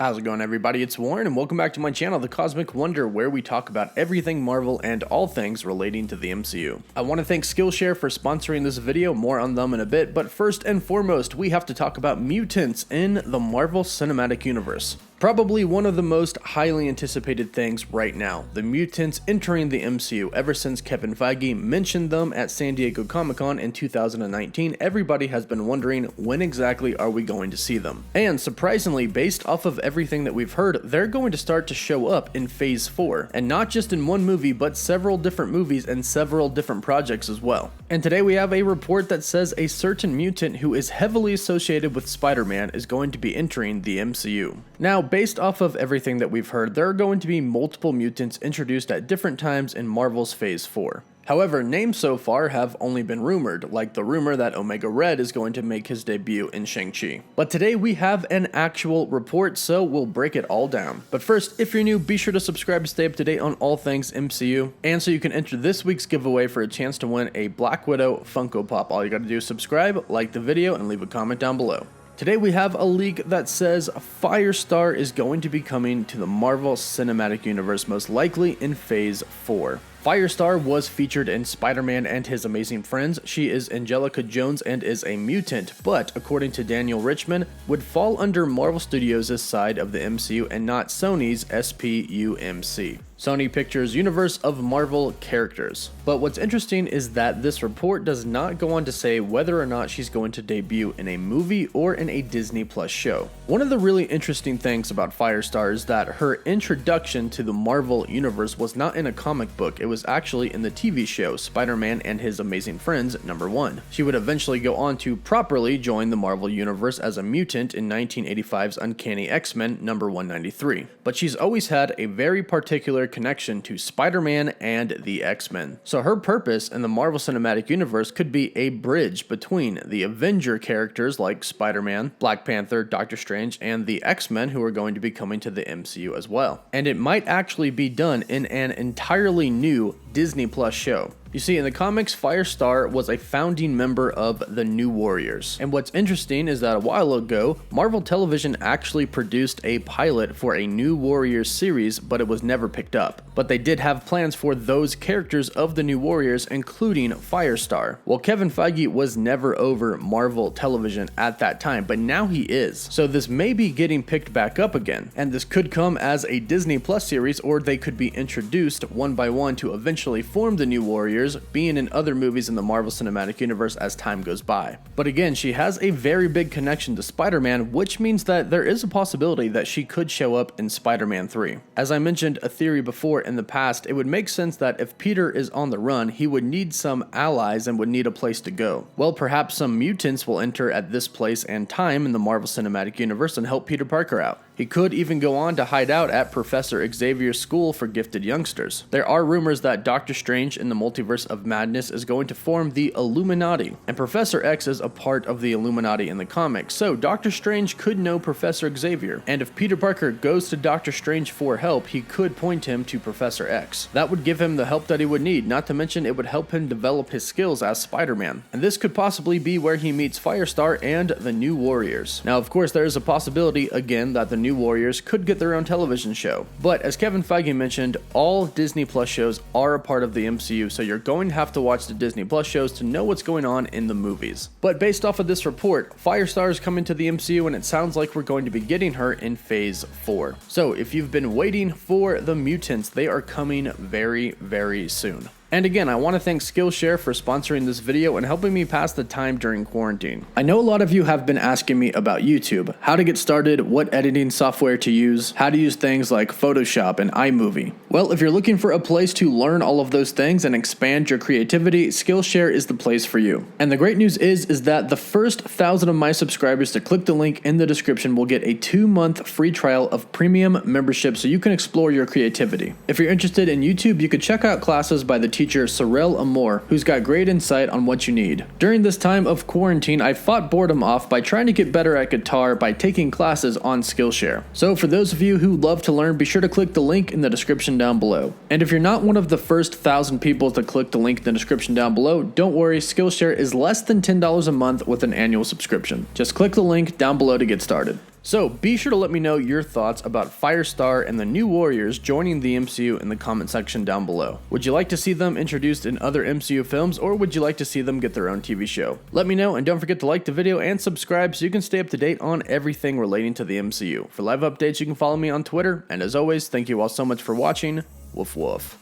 How's it going, everybody? It's Warren, and welcome back to my channel, The Cosmic Wonder, where we talk about everything Marvel and all things relating to the MCU. I want to thank Skillshare for sponsoring this video, more on them in a bit, but first and foremost, we have to talk about mutants in the Marvel Cinematic Universe. Probably one of the most highly anticipated things right now, the mutants entering the MCU. Ever since Kevin Feige mentioned them at San Diego Comic-Con in 2019, everybody has been wondering when exactly are we going to see them. And surprisingly, based off of everything that we've heard, they're going to start to show up in Phase 4. And not just in one movie, but several different movies and several different projects as well. And today we have a report that says a certain mutant who is heavily associated with Spider-Man is going to be entering the MCU. Now, based off of everything that we've heard, there are going to be multiple mutants introduced at different times in Marvel's Phase 4. However, names so far have only been rumored, like the rumor that Omega Red is going to make his debut in Shang-Chi. But today we have an actual report, so we'll break it all down. But first, if you're new, be sure to subscribe to stay up to date on all things MCU, and so you can enter this week's giveaway for a chance to win a Black Widow Funko Pop. All you gotta do is subscribe, like the video, and leave a comment down below. Today we have a leak that says Firestar is going to be coming to the Marvel Cinematic Universe, most likely in Phase 4. Firestar was featured in Spider-Man and His Amazing Friends. She is Angelica Jones and is a mutant, but according to Daniel Richman, would fall under Marvel Studios' side of the MCU and not Sony's SPUMC. Sony Pictures Universe of Marvel characters. But what's interesting is that this report does not go on to say whether or not she's going to debut in a movie or in a Disney Plus show. One of the really interesting things about Firestar is that her introduction to the Marvel Universe was not in a comic book, it was actually in the TV show Spider-Man and His Amazing Friends #1. She would eventually go on to properly join the Marvel Universe as a mutant in 1985's Uncanny X-Men #193. But she's always had a very particular connection to Spider-Man and the X-Men. So her purpose in the Marvel Cinematic Universe could be a bridge between the Avenger characters like Spider-Man, Black Panther, Doctor Strange, and the X-Men who are going to be coming to the MCU as well. And it might actually be done in an entirely new Disney Plus show. You see, in the comics, Firestar was a founding member of the New Warriors. And what's interesting is that a while ago, Marvel Television actually produced a pilot for a New Warriors series, but it was never picked up. But they did have plans for those characters of the New Warriors, including Firestar. Well, Kevin Feige was never over Marvel Television at that time, but now he is. So this may be getting picked back up again. And this could come as a Disney Plus series, or they could be introduced one by one to eventually form the New Warriors, being in other movies in the Marvel Cinematic Universe as time goes by. But again, she has a very big connection to Spider-Man, which means that there is a possibility that she could show up in Spider-Man 3. As I mentioned a theory before in the past, it would make sense that if Peter is on the run, he would need some allies and would need a place to go. Well, perhaps some mutants will enter at this place and time in the Marvel Cinematic Universe and help Peter Parker out. He could even go on to hide out at Professor Xavier's school for gifted youngsters. There are rumors that Doctor Strange in the Multiverse of Madness is going to form the Illuminati, and Professor X is a part of the Illuminati in the comics, so Doctor Strange could know Professor Xavier, and if Peter Parker goes to Doctor Strange for help, he could point him to Professor X. That would give him the help that he would need, not to mention it would help him develop his skills as Spider-Man, and this could possibly be where he meets Firestar and the New Warriors. Now, of course, there is a possibility, again, that the New Warriors could get their own television show, but as Kevin Feige mentioned, all Disney Plus shows are a part of the MCU, so you're going to have to watch the Disney Plus shows to know what's going on in the movies. But based off of this report, Firestar is coming to the MCU, and it sounds like we're going to be getting her in Phase 4. So if you've been waiting for the mutants, they are coming very, very soon. And again, I want to thank Skillshare for sponsoring this video and helping me pass the time during quarantine. I know a lot of you have been asking me about YouTube, how to get started, what editing software to use, how to use things like Photoshop and iMovie. Well, if you're looking for a place to learn all of those things and expand your creativity, Skillshare is the place for you. And the great news is that the first 1,000 of my subscribers to click the link in the description will get a 2-month free trial of premium membership so you can explore your creativity. If you're interested in YouTube, you could check out classes by the teacher Sorel Amor, who's got great insight on what you need. During this time of quarantine, I fought boredom off by trying to get better at guitar by taking classes on Skillshare. So for those of you who love to learn, be sure to click the link in the description down below. And if you're not one of the first 1,000 people to click the link in the description down below, don't worry, Skillshare is less than $10 a month with an annual subscription. Just click the link down below to get started. So be sure to let me know your thoughts about Firestar and the new Warriors joining the MCU in the comment section down below. Would you like to see them introduced in other MCU films, or would you like to see them get their own TV show? Let me know, and don't forget to like the video and subscribe so you can stay up to date on everything relating to the MCU. For live updates, you can follow me on Twitter, and as always, thank you all so much for watching. Woof woof.